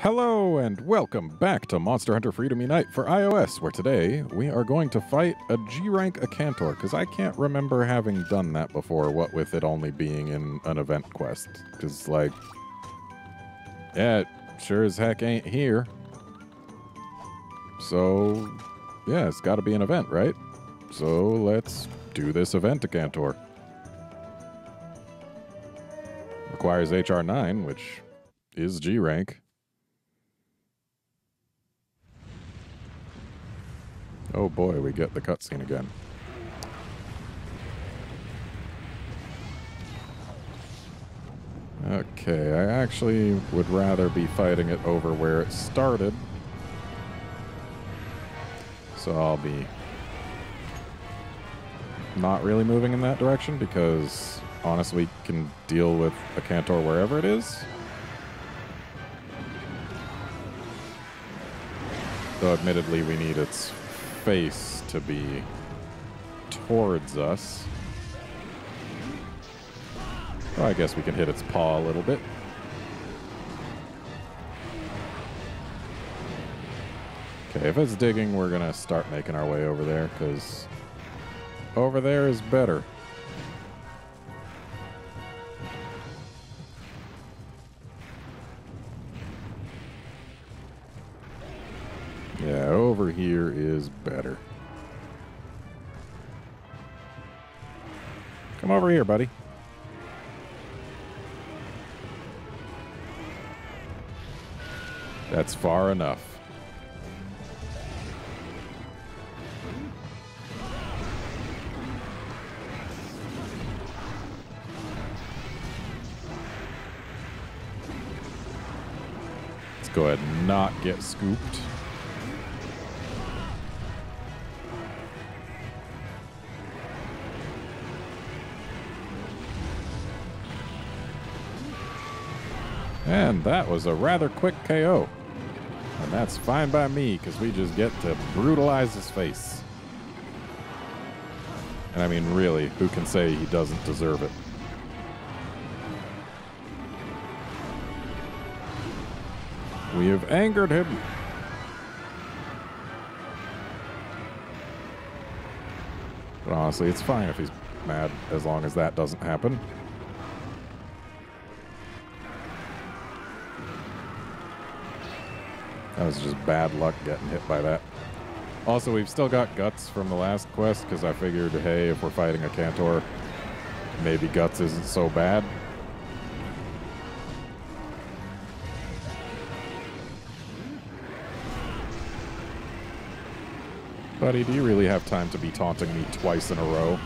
Hello and welcome back to Monster Hunter Freedom Unite for iOS, where today we are going to fight a G-rank Akantor, because I can't remember having done that before, what with it only being in an event quest. Because, like, yeah, it sure as heck ain't here. So, yeah, it's got to be an event, right? So let's do this event, Akantor. Requires HR 9, which is G-rank. Oh boy, we get the cutscene again. Okay, I actually would rather be fighting it over where it started. So I'll be not really moving in that direction because honestly can deal with Akantor wherever it is. Though admittedly we need its face to be towards us. Well, I guess we can hit its paw a little bit. Okay, if it's digging, we're gonna start making our way over there, because over there is better. Yeah, over here is better. Come over here, buddy. That's far enough. Let's go ahead and not get scooped. And that was a rather quick KO. And that's fine by me, because we just get to brutalize his face. And I mean, really, who can say he doesn't deserve it? We have angered him. But honestly, it's fine if he's mad, as long as that doesn't happen. That was just bad luck getting hit by that. Also, we've still got Guts from the last quest, because I figured, hey, if we're fighting Akantor, maybe Guts isn't so bad. Buddy, do you really have time to be taunting me twice in a row?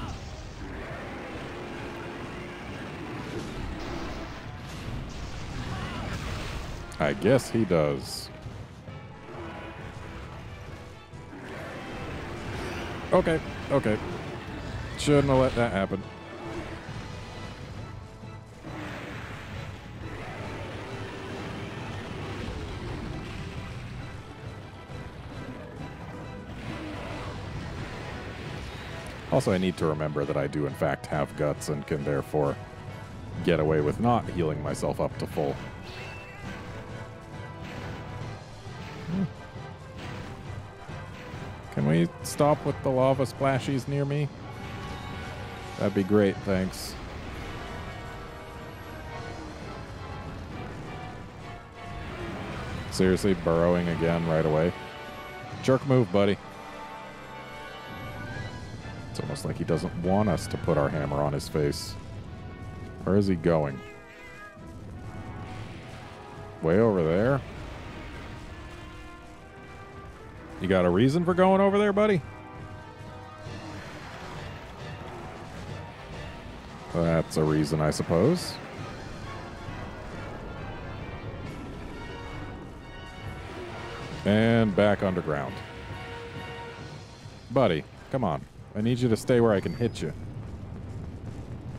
I guess he does. Okay, okay. Shouldn't have let that happen. Also, I need to remember that I do in fact have guts and can therefore get away with not healing myself up to full. Can we stop with the lava splashies near me? That'd be great, thanks. Seriously, burrowing again right away. Jerk move, buddy. It's almost like he doesn't want us to put our hammer on his face. Where is he going? Way over there? You got a reason for going over there, buddy? That's a reason, I suppose. And back underground. Buddy, come on. I need you to stay where I can hit you.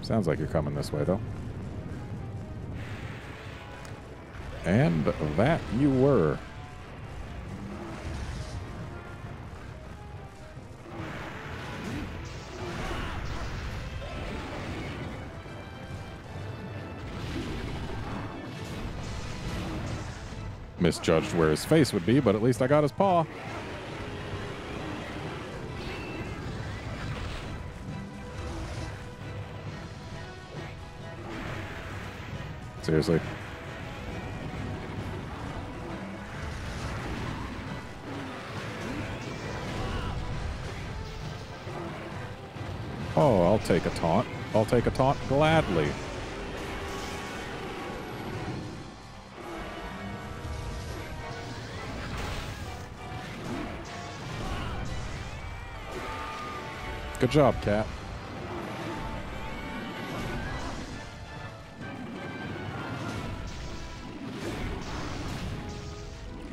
Sounds like you're coming this way, though. And that you were. misjudged where his face would be, but at least I got his paw. Seriously. Oh, I'll take a taunt. I'll take a taunt gladly. Good job, Cat.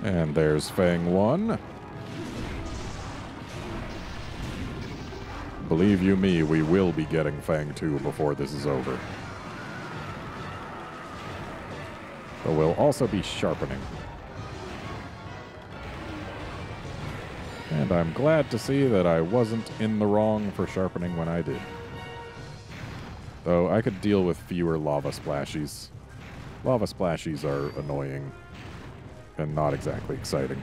And there's Fang 1. Believe you me, we will be getting Fang 2 before this is over. But we'll also be sharpening. And I'm glad to see that I wasn't in the wrong for sharpening when I did. Though I could deal with fewer lava splashies. Lava splashies are annoying and not exactly exciting.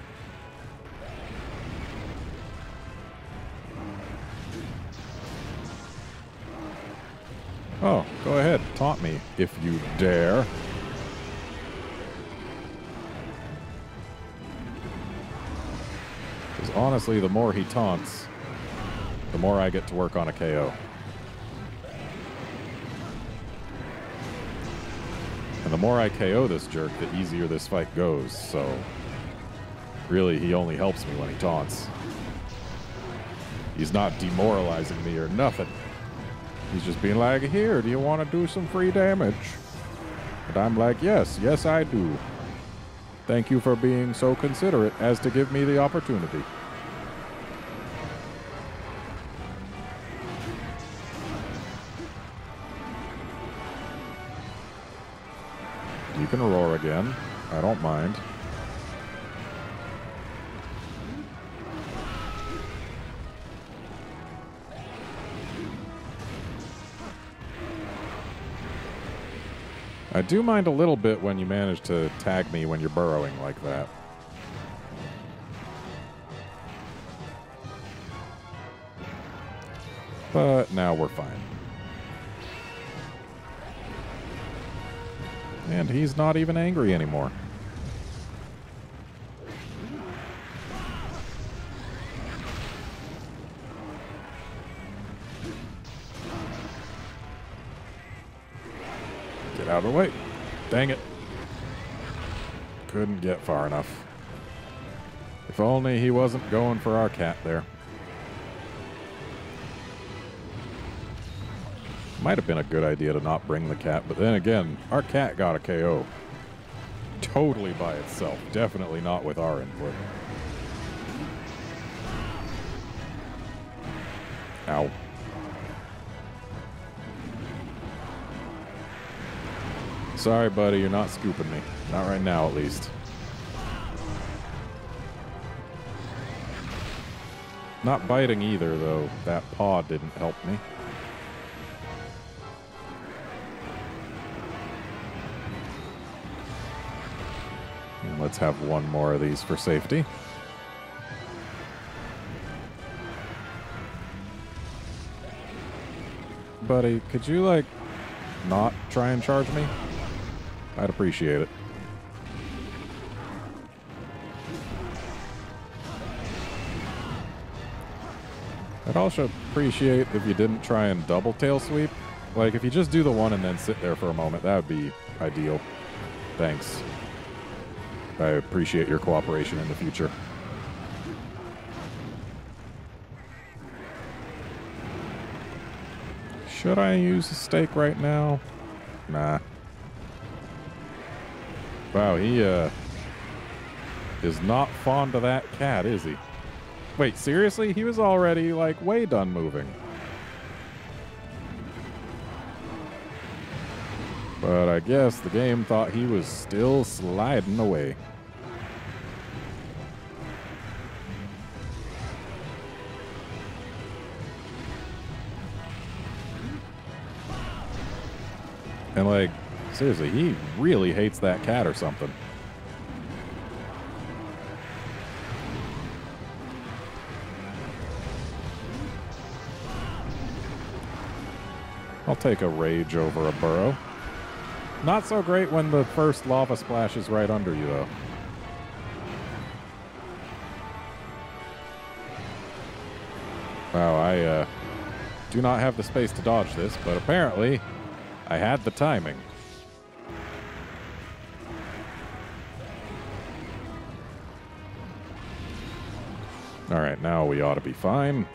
Oh, go ahead. Taunt me if you dare. Because honestly, the more he taunts, the more I get to work on a KO. And the more I KO this jerk, the easier this fight goes, so really he only helps me when he taunts. He's not demoralizing me or nothing. He's just being like, here, do you want to do some free damage? And I'm like, yes, yes I do. Thank you for being so considerate as to give me the opportunity. You can roar again. I don't mind. I do mind a little bit when you manage to tag me when you're burrowing like that. But now we're fine. And he's not even angry anymore. Get out of the way. Dang it. Couldn't get far enough. If only he wasn't going for our cat there. Might have been a good idea to not bring the cat, but then again, our cat got a KO. Totally by itself. Definitely not with our input. Ow. Sorry, buddy, you're not scooping me. Not right now, at least. Not biting either, though. That paw didn't help me. And let's have one more of these for safety. Buddy, could you, like, not try and charge me? I'd appreciate it. I'd also appreciate if you didn't try and double tail sweep. Like, if you just do the one and then sit there for a moment, that would be ideal. Thanks. I appreciate your cooperation in the future. Should I use a stake right now? Nah. Wow, he is not fond of that cat, is he? Wait, seriously? He was already, like, way done moving. But I guess the game thought he was still sliding away. And, like, seriously, he really hates that cat or something. I'll take a rage over a burrow. Not so great when the first lava splash is right under you, though. Wow, I do not have the space to dodge this, but apparently I had the timing. All right, now we ought to be fine.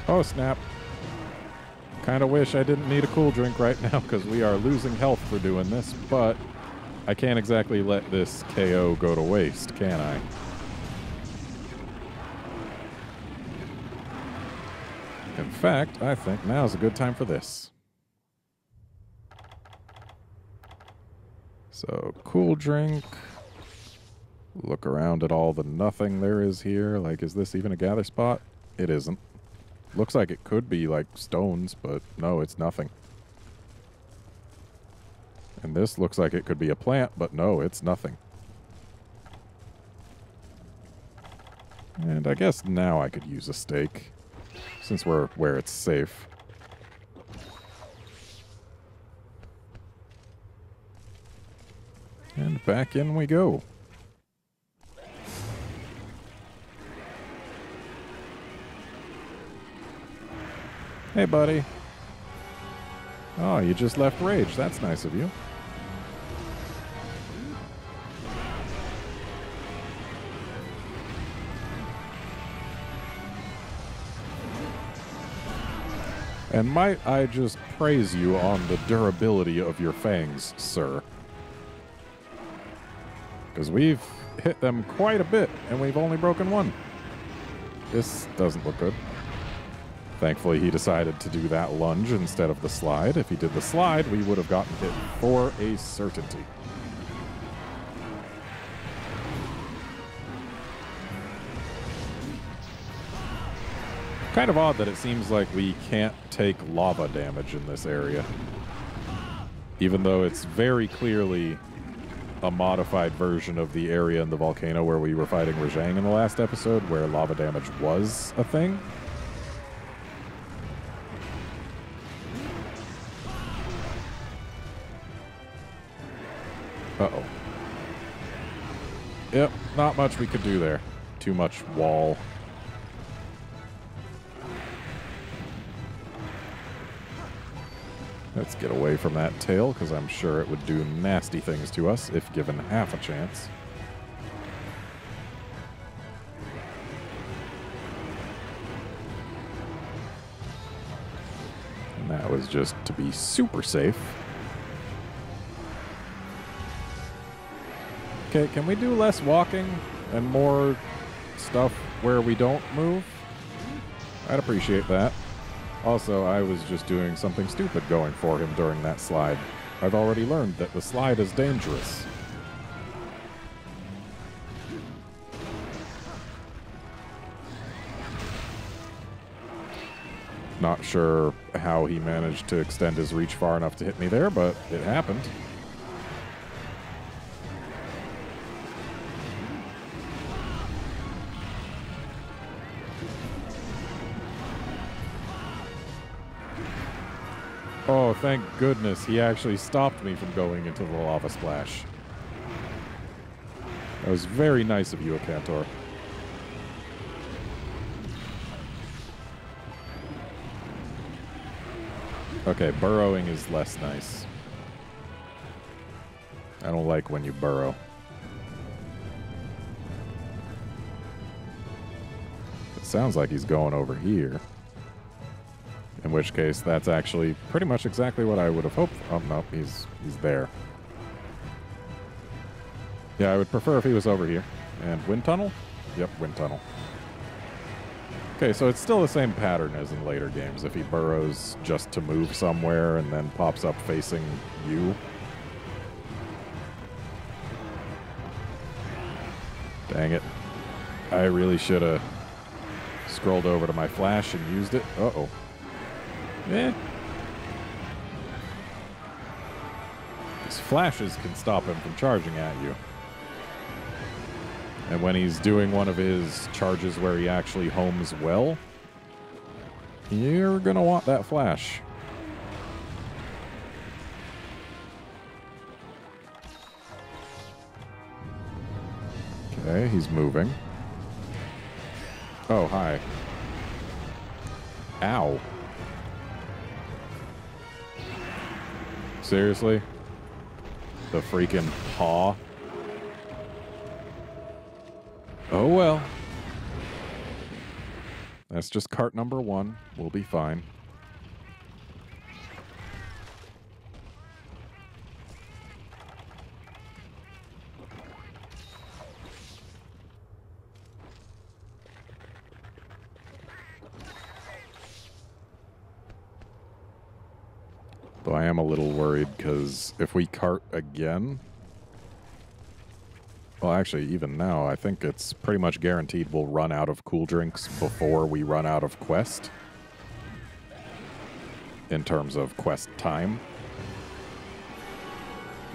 Oh, snap. Kind of wish I didn't need a cool drink right now because we are losing health for doing this, but I can't exactly let this KO go to waste, can I? In fact, I think now's a good time for this. So, cool drink. Look around at all the nothing there is here. Like, is this even a gather spot? It isn't. Looks like it could be, like, stones, but no, it's nothing. And this looks like it could be a plant, but no, it's nothing. And I guess now I could use a stake, since we're where it's safe. And back in we go. Hey, buddy. Oh, you just left rage. That's nice of you. And might I just praise you on the durability of your fangs, sir. Because we've hit them quite a bit, and we've only broken one. This doesn't look good. Thankfully, he decided to do that lunge instead of the slide. If he did the slide, we would have gotten hit for a certainty. Kind of odd that it seems like we can't take lava damage in this area. Even though it's very clearly a modified version of the area in the volcano where we were fighting Rajang in the last episode, where lava damage was a thing. Uh-oh. Yep, not much we could do there. Too much wall. Let's get away from that tail, because I'm sure it would do nasty things to us if given half a chance. And that was just to be super safe. Okay, can we do less walking and more stuff where we don't move? I'd appreciate that. Also, I was just doing something stupid going for him during that slide. I've already learned that the slide is dangerous. Not sure how he managed to extend his reach far enough to hit me there, but it happened. Oh, thank goodness he actually stopped me from going into the lava splash. That was very nice of you, Akantor. Okay, burrowing is less nice. I don't like when you burrow. It sounds like he's going over here. In which case, that's actually pretty much exactly what I would have hoped. Oh, no, he's there. Yeah, I would prefer if he was over here. And wind tunnel? Yep, wind tunnel. Okay, so it's still the same pattern as in later games. If he burrows just to move somewhere and then pops up facing you. Dang it. I really should have scrolled over to my flash and used it. Uh-oh. This flashes can stop him from charging at you. And when he's doing one of his charges where he actually homes well, you're going to want that flash. Okay, he's moving. Oh, hi. Ow. Seriously? The freaking paw? Oh well. That's just cart number 1. We'll be fine. Though I am a little worried because if we cart again... Well, actually, even now, I think it's pretty much guaranteed we'll run out of cool drinks before we run out of quest. In terms of quest time.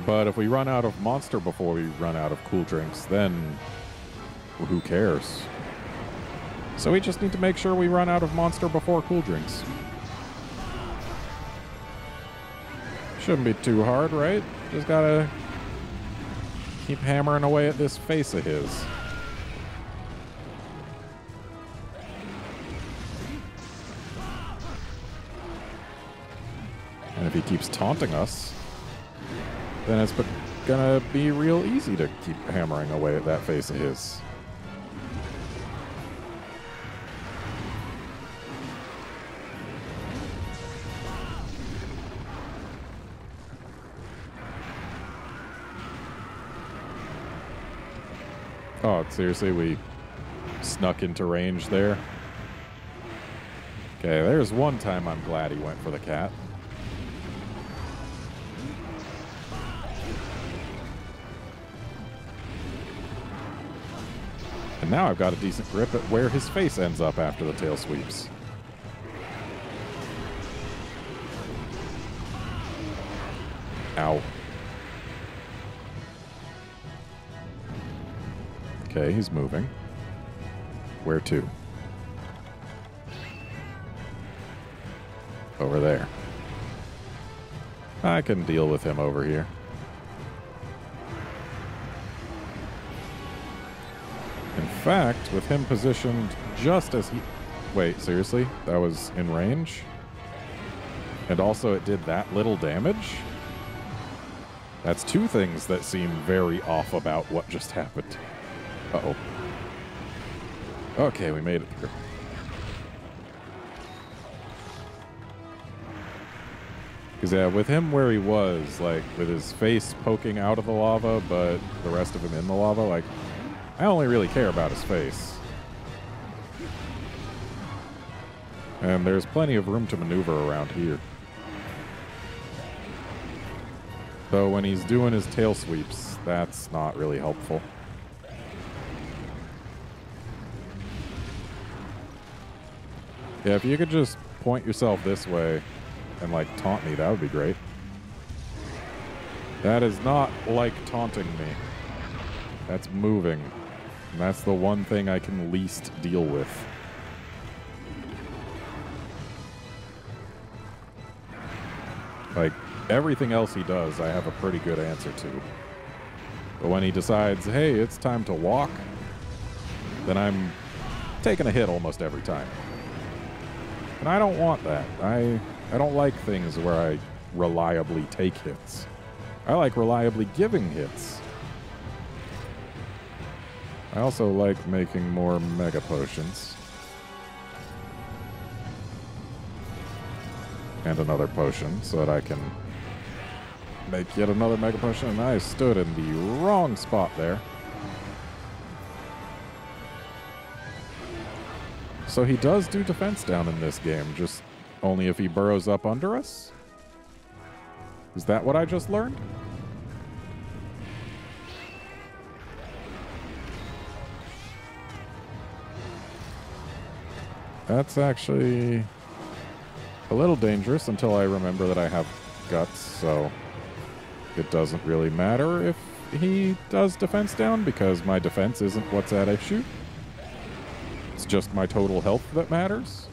But if we run out of monster before we run out of cool drinks, then who cares? So we just need to make sure we run out of monster before cool drinks. Shouldn't be too hard, right? Just gotta keep hammering away at this face of his. And if he keeps taunting us, then it's gonna be real easy to keep hammering away at that face of his. Oh, seriously, we snuck into range there. Okay, there's one time I'm glad he went for the cat. And now I've got a decent grip at where his face ends up after the tail sweeps. Ow. Okay, he's moving. Where to? Over there. I can deal with him over here. In fact, with him positioned just as he... Wait, seriously? That was in range? And also it did that little damage? That's two things that seem very off about what just happened. Uh-oh. Okay, we made it through. Because, yeah, with him where he was, like, with his face poking out of the lava, but the rest of him in the lava, like, I only really care about his face. And there's plenty of room to maneuver around here. Though when he's doing his tail sweeps, that's not really helpful. Yeah, if you could just point yourself this way and, like, taunt me, that would be great. That is not like taunting me. That's moving. And that's the one thing I can least deal with. Like, everything else he does, I have a pretty good answer to. But when he decides, hey, it's time to walk, then I'm taking a hit almost every time. And I don't want that. I don't like things where I reliably take hits. I like reliably giving hits. I also like making more mega potions. And another potion so that I can make yet another mega potion. And I stood in the wrong spot there. So he does do defense down in this game, just only if he burrows up under us? Is that what I just learned? That's actually a little dangerous until I remember that I have guts, so it doesn't really matter if he does defense down because my defense isn't what's at issue. It's just my total health that matters.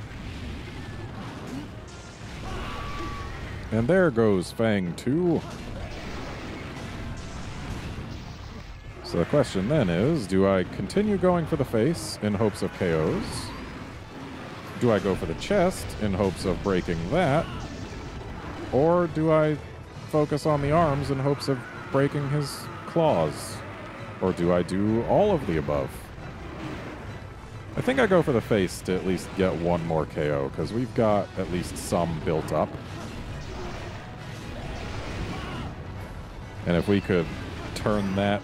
And there goes Fang 2. So the question then is, do I continue going for the face in hopes of KOs? Do I go for the chest in hopes of breaking that? Or do I focus on the arms in hopes of breaking his claws? Or do I do all of the above? I think I go for the face to at least get one more KO, because we've got at least some built up. And if we could turn that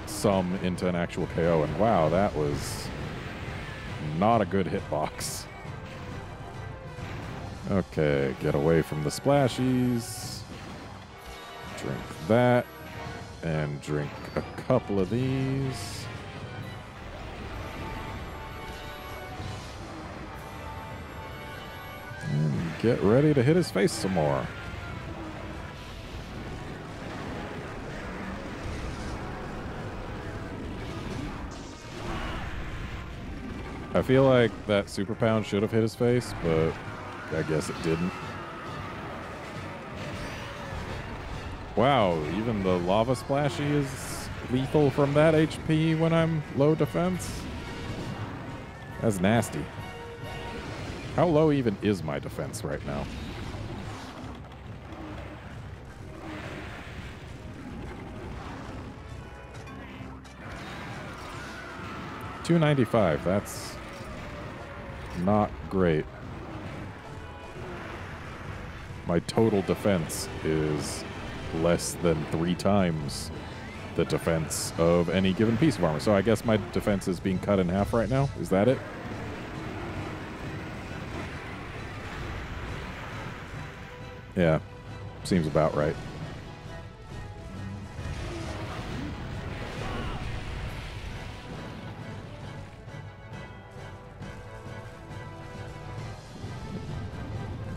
some into an actual KO, and wow, that was not a good hitbox. Okay, get away from the splashies. Drink that. And drink a couple of these. And get ready to hit his face some more. I feel like that Super Pound should have hit his face, but I guess it didn't. Wow, even the lava splashy is lethal from that HP when I'm low defense? That's nasty. How low even is my defense right now? $295, that's not great. My total defense is less than 3 times the defense of any given piece of armor. So I guess my defense is being cut in half right now. Is that it? Yeah, seems about right.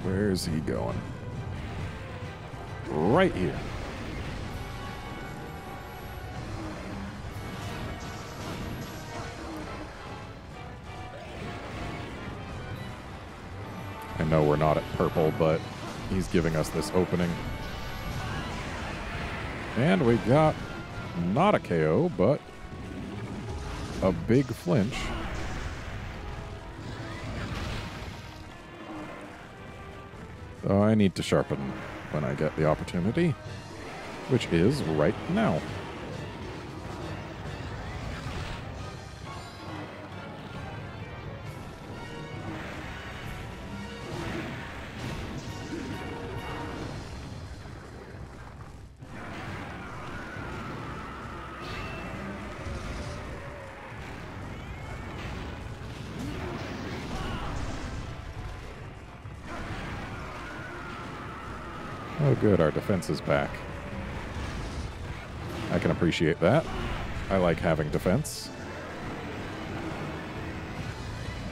Where's he going? Right here. I know we're not at purple, but he's giving us this opening. And we got not a KO, but a big flinch. So I need to sharpen when I get the opportunity, which is right now. Oh good, our defense is back. I can appreciate that. I like having defense.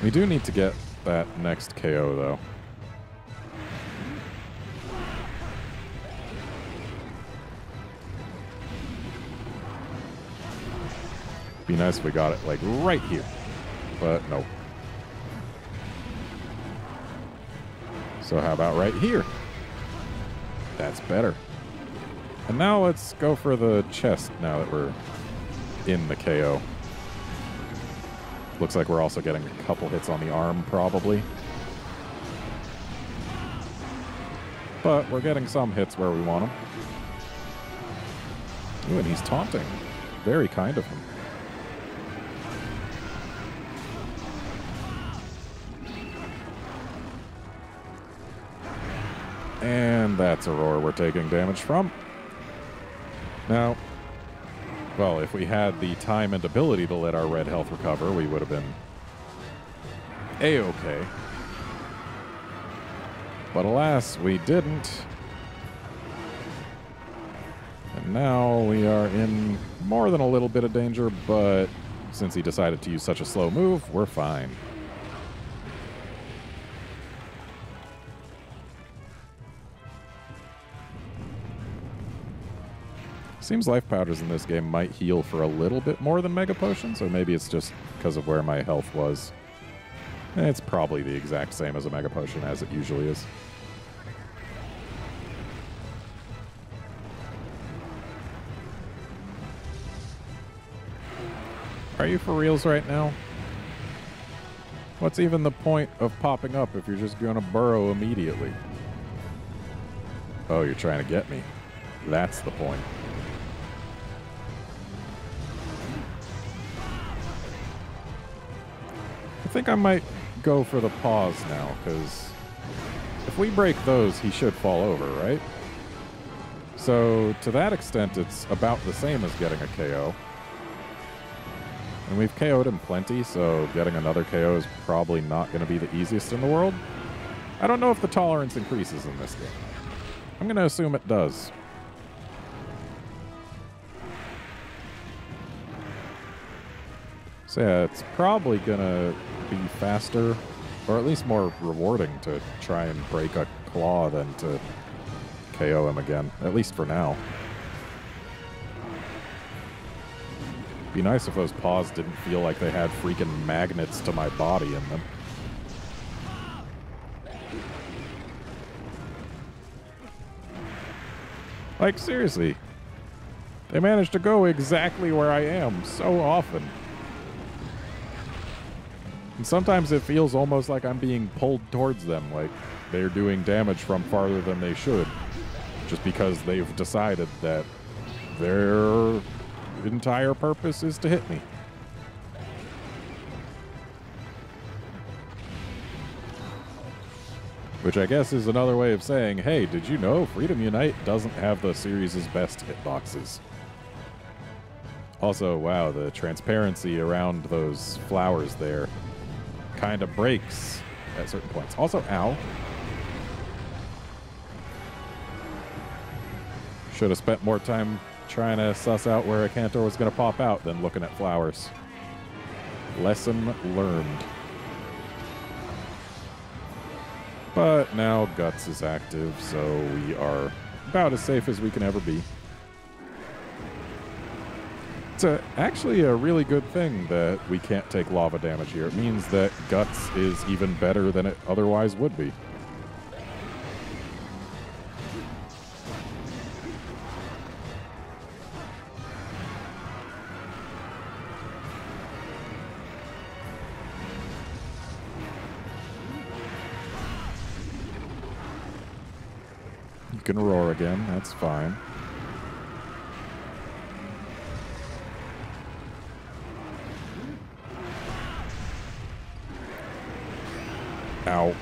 We do need to get that next KO, though. Be nice if we got it, like, right here. But no. So how about right here? That's better. And now let's go for the chest now that we're in the KO. Looks like we're also getting a couple hits on the arm, probably. But we're getting some hits where we want them. Ooh, and he's taunting. Very kind of him. And that's a roar we're taking damage from. Now, well, if we had the time and ability to let our red health recover, we would have been A-okay. But alas, we didn't. And now we are in more than a little bit of danger, but since he decided to use such a slow move, we're fine. Seems life powders in this game might heal for a little bit more than Mega Potions, or maybe it's just because of where my health was. It's probably the exact same as a Mega Potion, as it usually is. Are you for reals right now? What's even the point of popping up if you're just going to burrow immediately? Oh, you're trying to get me. That's the point. I think I might go for the pause now, because if we break those, he should fall over, right? So, to that extent, it's about the same as getting a KO. And we've KO'd him plenty, so getting another KO is probably not going to be the easiest in the world. I don't know if the tolerance increases in this game. I'm going to assume it does. So yeah, it's probably going to be faster, or at least more rewarding to try and break a claw than to KO him again, at least for now. Be nice if those paws didn't feel like they had freaking magnets to my body in them. Like, seriously. They managed to go exactly where I am so often. And sometimes it feels almost like I'm being pulled towards them, like they're doing damage from farther than they should, just because they've decided that their entire purpose is to hit me. Which I guess is another way of saying, hey, did you know Freedom Unite doesn't have the series' best hitboxes? Also, wow, the transparency around those flowers there kind of breaks at certain points. Also, ow. Should have spent more time trying to suss out where Akantor was going to pop out than looking at flowers. Lesson learned. But now Guts is active, so we are about as safe as we can ever be. It's actually a really good thing that we can't take lava damage here. It means that Guts is even better than it otherwise would be. You can roar again, that's fine. Ow.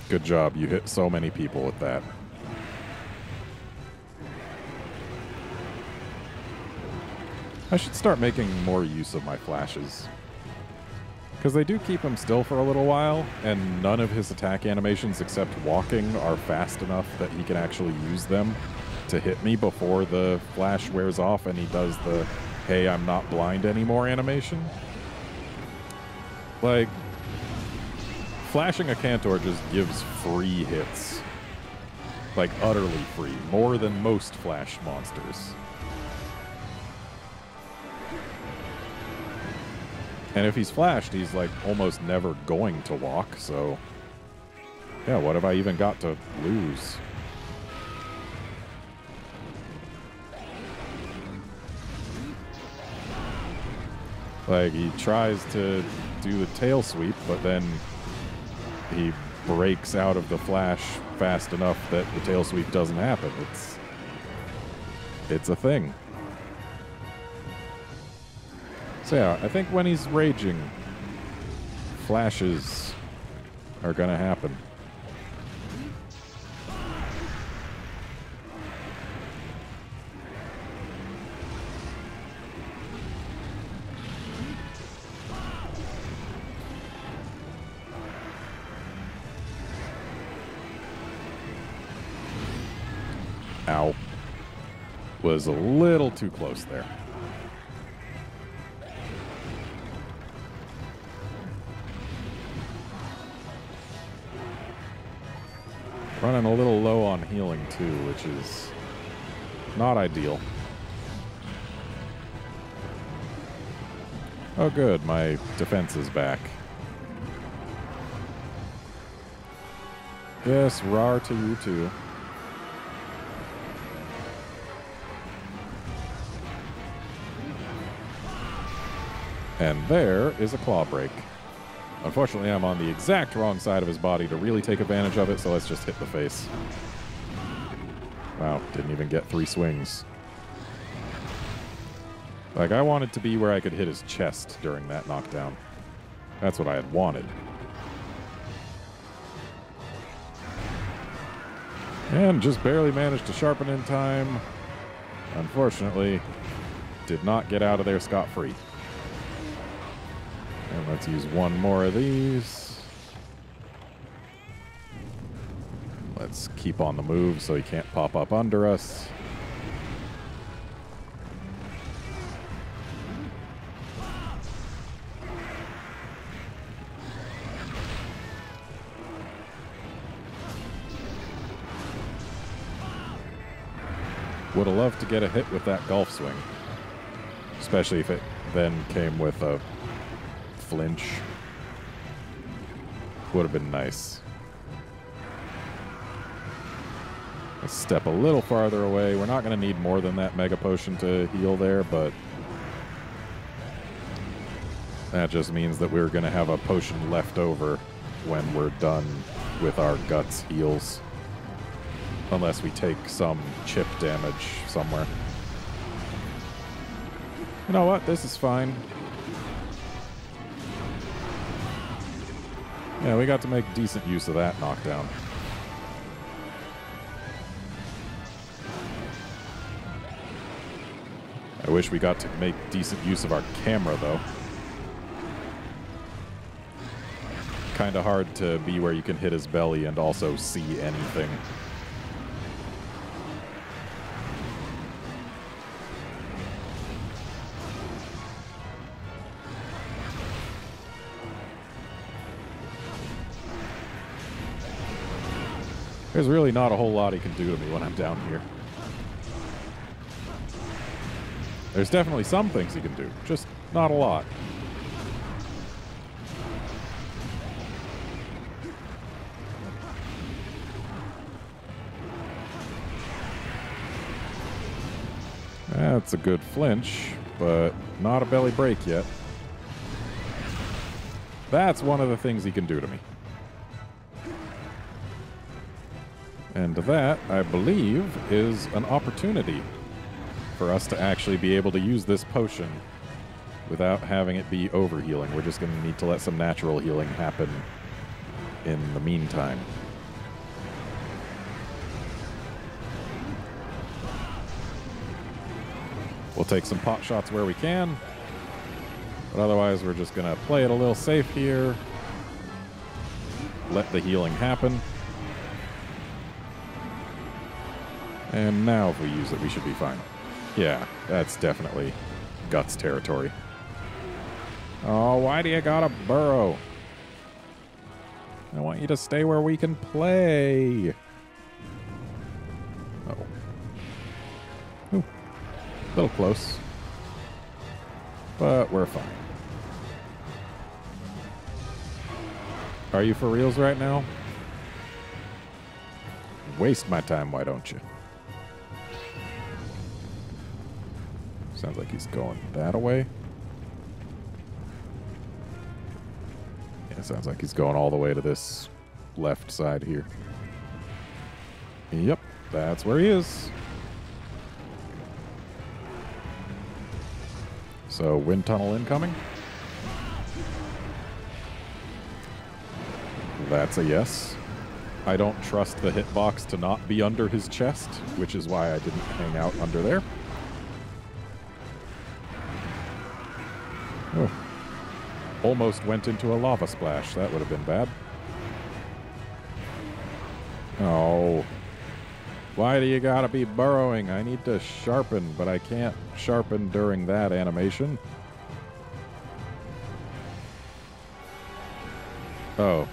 Good job, you hit so many people with that. I should start making more use of my flashes. Because they do keep him still for a little while, and none of his attack animations except walking are fast enough that he can actually use them to hit me before the flash wears off and he does the, hey, I'm not blind anymore animation. Like, flashing Akantor just gives free hits. Like, utterly free. More than most flash monsters. And if he's flashed, he's like almost never going to walk, so yeah, what have I even got to lose? Like, he tries to do the tail sweep, but then he breaks out of the flash fast enough that the tail sweep doesn't happen. It's a thing. So yeah, I think when he's raging, flashes are gonna happen. Ow. Was a little too close there. Running a little low on healing too, which is not ideal. Oh good, my defense is back. Yes, rawr to you too. And there is a claw break. Unfortunately, I'm on the exact wrong side of his body to really take advantage of it, so let's just hit the face. Wow, didn't even get 3 swings. Like, I wanted to be where I could hit his chest during that knockdown. That's what I had wanted. And just barely managed to sharpen in time. Unfortunately, did not get out of there scot-free. And let's use one more of these. Let's keep on the move so he can't pop up under us. Would have loved to get a hit with that golf swing. Especially if it then came with a flinch. Would have been nice. Let's step a little farther away. We're not going to need more than that Mega Potion to heal there, but that just means that we're going to have a potion left over when we're done with our Guts heals. Unless we take some chip damage somewhere. You know what? This is fine. Yeah, we got to make decent use of that knockdown. I wish we got to make decent use of our camera, though. Kind of hard to be where you can hit his belly and also see anything. There's really not a whole lot he can do to me when I'm down here. There's definitely some things he can do, just not a lot. That's a good flinch, but not a belly break yet. That's one of the things he can do to me. And that, I believe, is an opportunity for us to actually be able to use this potion without having it be overhealing. We're just going to need to let some natural healing happen in the meantime. We'll take some pot shots where we can, but otherwise we're just going to play it a little safe here, let the healing happen. And now if we use it, we should be fine. Yeah, that's definitely Guts territory. Oh, why do you gotta burrow? I want you to stay where we can play. Uh-oh. Ooh, a little close. But we're fine. Are you for reals right now? Waste my time, why don't you? Sounds like he's going that way. Yeah, sounds like he's going all the way to this left side here. Yep, that's where he is. So, wind tunnel incoming. That's a yes. I don't trust the hitbox to not be under his chest, which is why I didn't hang out under there. Oh. Almost went into a lava splash. That would have been bad. Oh. Why do you gotta be burrowing? I need to sharpen, but I can't sharpen during that animation. Oh.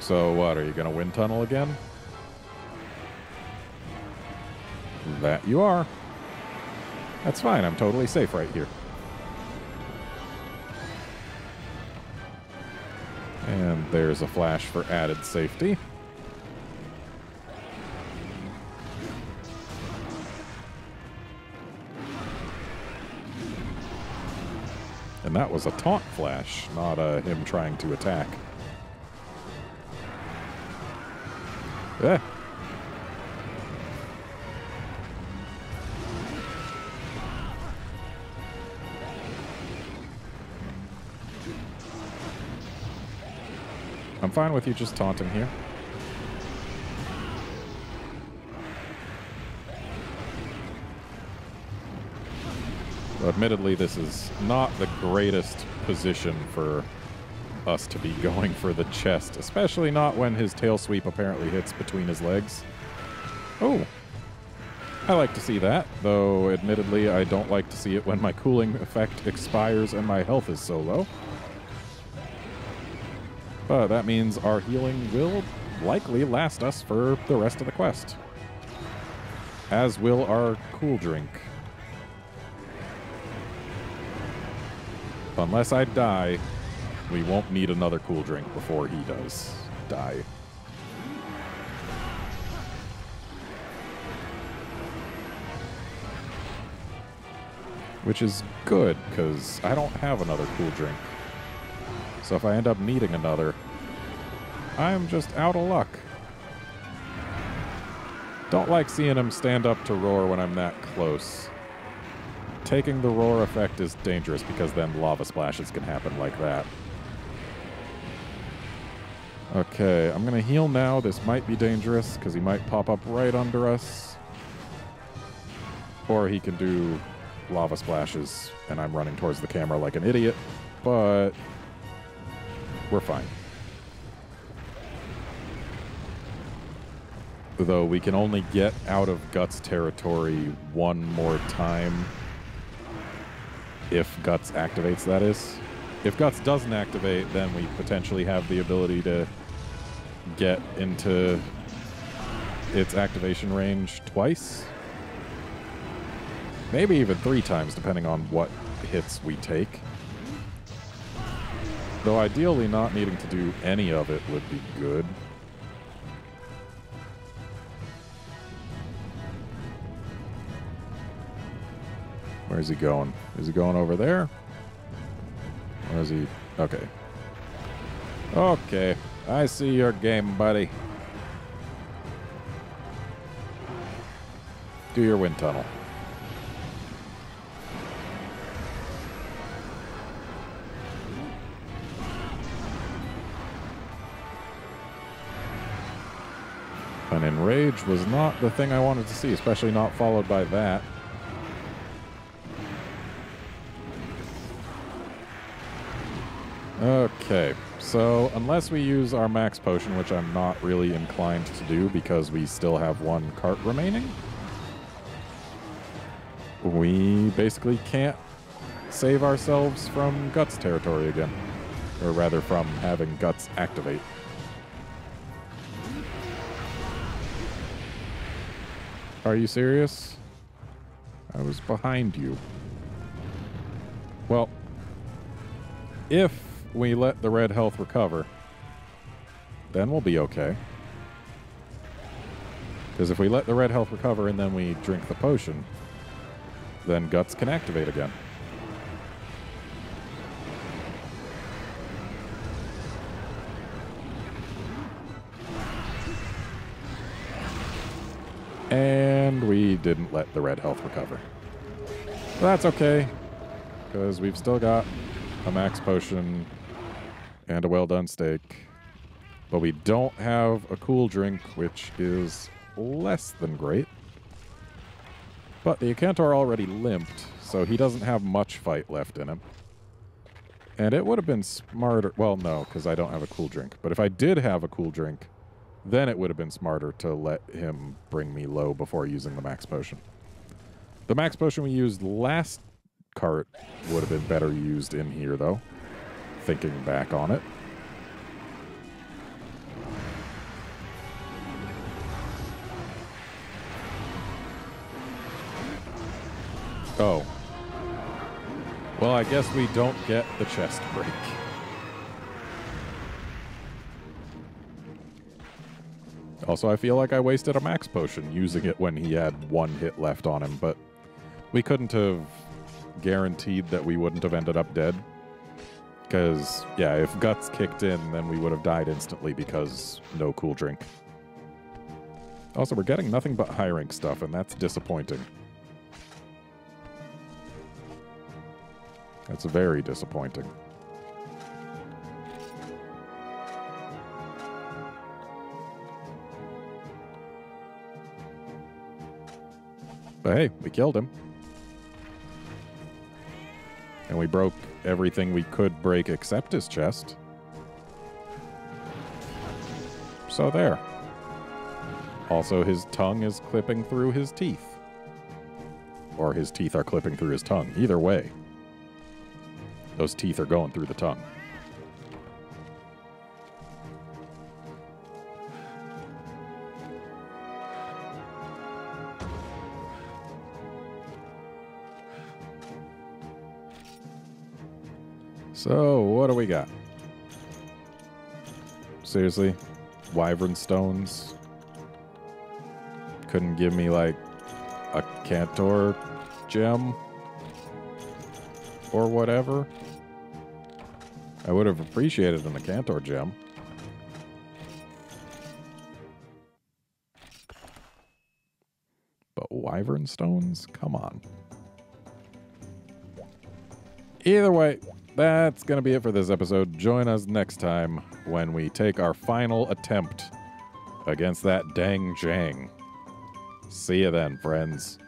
So what, are you going to wind tunnel again? That you are. That's fine, I'm totally safe right here. And there's a flash for added safety. And that was a taunt flash, not him trying to attack. Eh. I'm fine with you just taunting here. Admittedly, this is not the greatest position for us to be going for the chest, especially not when his tail sweep apparently hits between his legs. Oh, I like to see that, though admittedly I don't like to see it when my cooling effect expires and my health is so low. But that means our healing will likely last us for the rest of the quest, as will our cool drink. Unless I die, we won't need another cool drink before he does die. Which is good, because I don't have another cool drink. So if I end up needing another, I'm just out of luck. Don't like seeing him stand up to roar when I'm that close. Taking the roar effect is dangerous because then lava splashes can happen like that. Okay, I'm going to heal now. This might be dangerous because he might pop up right under us. Or he can do lava splashes and I'm running towards the camera like an idiot. But we're fine. Though we can only get out of Guts territory one more time. If Guts activates, that is. If Guts doesn't activate, then we potentially have the ability to get into its activation range twice. Maybe even 3 times, depending on what hits we take. Though ideally not needing to do any of it would be good. Where's he going? Is he going over there? Or is he... Okay. Okay. I see your game, buddy. Do your wind tunnel. An enrage was not the thing I wanted to see, especially not followed by that. Okay, so unless we use our max potion, which I'm not really inclined to do because we still have 1 cart remaining, we basically can't save ourselves from Guts territory again. Or rather, from having Guts activate. Are you serious? I was behind you. Well, if we let the red health recover, then we'll be okay. Because if we let the red health recover and then we drink the potion, then Guts can activate again. And we didn't let the red health recover. But that's okay, because we've still got a max potion and a well-done steak. But we don't have a cool drink, which is less than great. But the Akantor already limped, so he doesn't have much fight left in him. And it would have been smarter... Well, no, because I don't have a cool drink. But if I did have a cool drink, then it would have been smarter to let him bring me low before using the max potion. The max potion we used last cart would have been better used in here, though, thinking back on it. Oh. Well, I guess we don't get the chest break. Also, I feel like I wasted a max potion using it when he had one hit left on him, but we couldn't have guaranteed that we wouldn't have ended up dead. Because, yeah, if Guts kicked in, then we would have died instantly because no cool drink. Also, we're getting nothing but high rank stuff, and that's disappointing. That's very disappointing. But hey, we killed him. And we broke everything we could break except his chest. So there. Also, his tongue is clipping through his teeth. Or his teeth are clipping through his tongue. Either way. Those teeth are going through the tongue. So, what do we got? Seriously? Wyvern stones? Couldn't give me, like, a Akantor gem? Or whatever? I would have appreciated an Akantor gem. But Wyvern stones? Come on. Either way, that's going to be it for this episode. Join us next time when we take our final attempt against that dang Jang. See you then, friends.